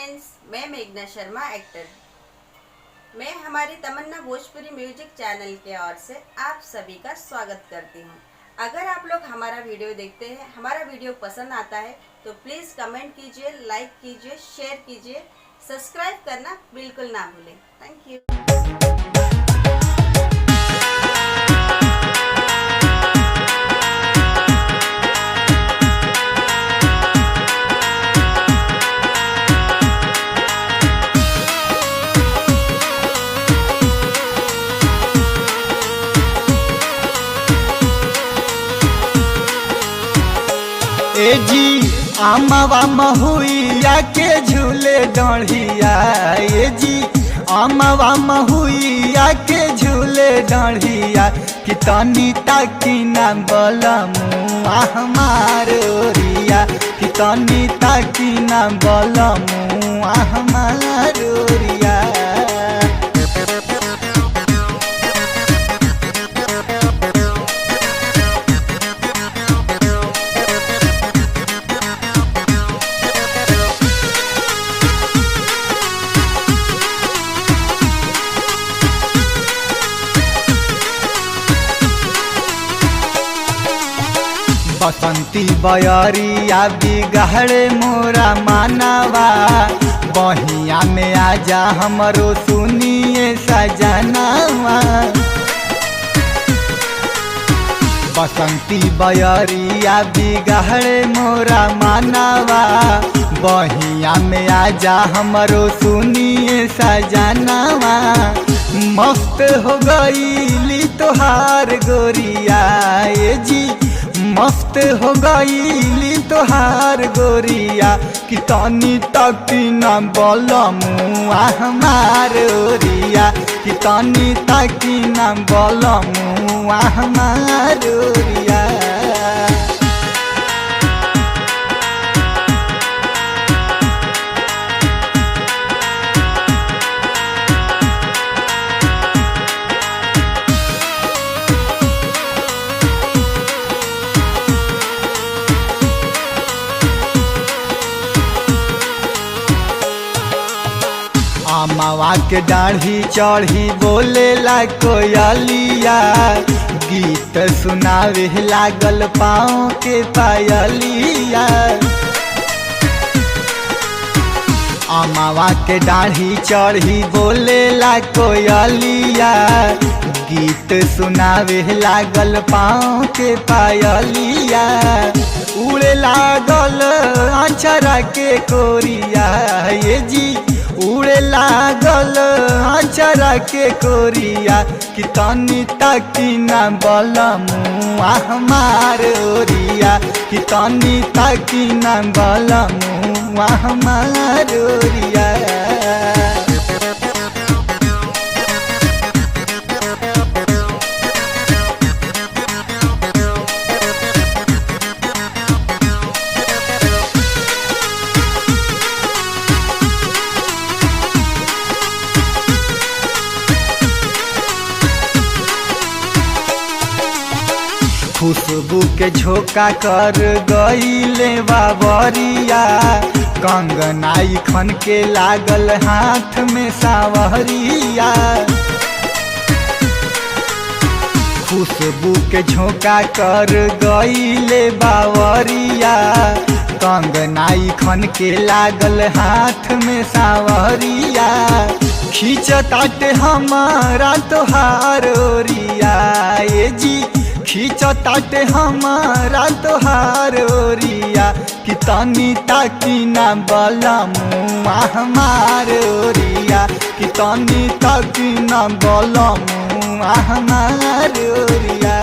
Friends, मैं मेघना Sharma actor. मैं हमारी तमन्ना भोजपुरी म्यूजिक चैनल के ओर से आप सभी का स्वागत करती हूं। अगर आप लोग हमारा वीडियो देखते हैं, हमारा वीडियो पसंद आता है तो प्लीज़ कमेंट कीजिए, लाइक कीजिए, शेयर कीजिए, सब्सक्राइब करना बिल्कुल ना भूलें। Thank you. ए जी आमावा महुइया के झूले डढ़िया, ए जी आमावा महुइया के झूले डढ़िया, कि तनी ताकी ना बलमुआ हमार ओरिया, कि तनी ताकी ना बलमुआ हमार ओरिया। बसंती बयरिया बिगड़े मोरा मानवा, बहिया में आजा हमरो सुनिए सजनवा। बसंती बयरिया बिगड़े मोरा मानवा, बहिया में आजा हमरो सुनिए सजनवा। मस्त हो गईली तोहार गोरिया, ए जी मस्त हो गईली तोहार गोरिया, कि तनी ताकी ना बलमुआ हमार ओरिया, कि तनी ताकी ना बलमुआ हमार ओरिया। आमावा के दाढ़ी चढ़ी बोलेला कोयलिया, गीत सुनावे लागल पाँव के पायलिया। आमावा के दाढ़ी चढ़ी बोलेला कोयलिया, गीत सुनावे लागल पाँव के पायलिया। उड़े लागल अचरा के कोरिया, ये जी उड़े लागल अचरा के कोरिया, कि तनी ताकी ना बलमुआ हमार ओरिया, कि तनी ताकी ना बलमुआ हमार ओरिया। खुशबू के झोंका कर गईले बाबरिया, कंगनाई खन के लागल हाथ में सावरिया। खुशबू के झोंका कर गईले बाबरिया, कंगनाई खन के लागल हाथ में सावरिया। खींचताटे हमारा तोहार ओरिया, ए जी खींचताटे हमारा तोहार ओरिया, कि तनी ताकी ना बलमुआ हमार ओरिया, कि तनी ताकी ना बलमुआ हमार ओरिया।